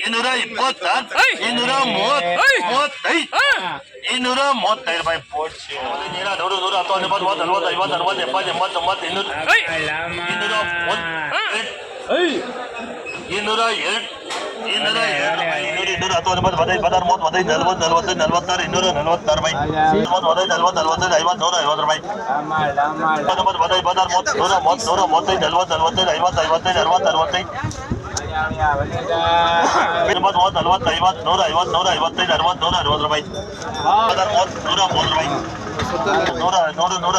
ಇನ್ನೂರ 24 ಇನ್ನೂರ 35 ಇನ್ನೂರ 35 ರೂಪಾಯಿ ಪೋಡ್ಸಿ ನೀರ 100 110 40 40 50 60 70 80 90 200 200 210 15 16 30 45 40 45 46 246 ರೂಪಾಯಿ 45 40 45 50 150 ರೂಪಾಯಿ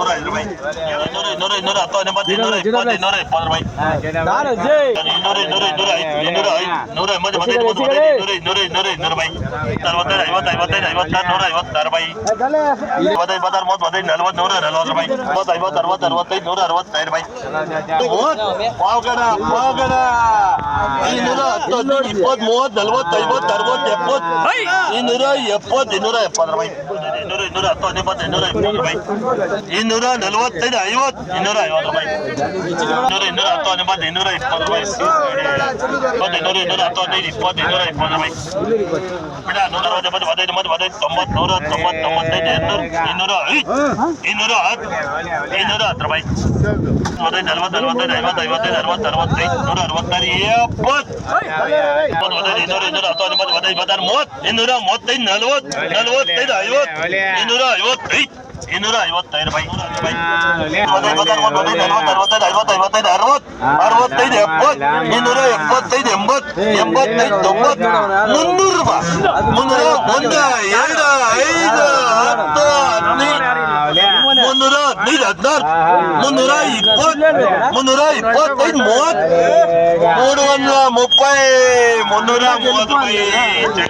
19 15 16 30 135 40 45 50 55 60 65 40 40 50 100 50 155 60 160 ರೂಪಾಯಿ 130 ರೂಪಾಯಿ 100 105 ರೂಪಾಯಿ 200 210 80 220 220 ರೂಪಾಯಿ 330 ರೂಪಾಯಿ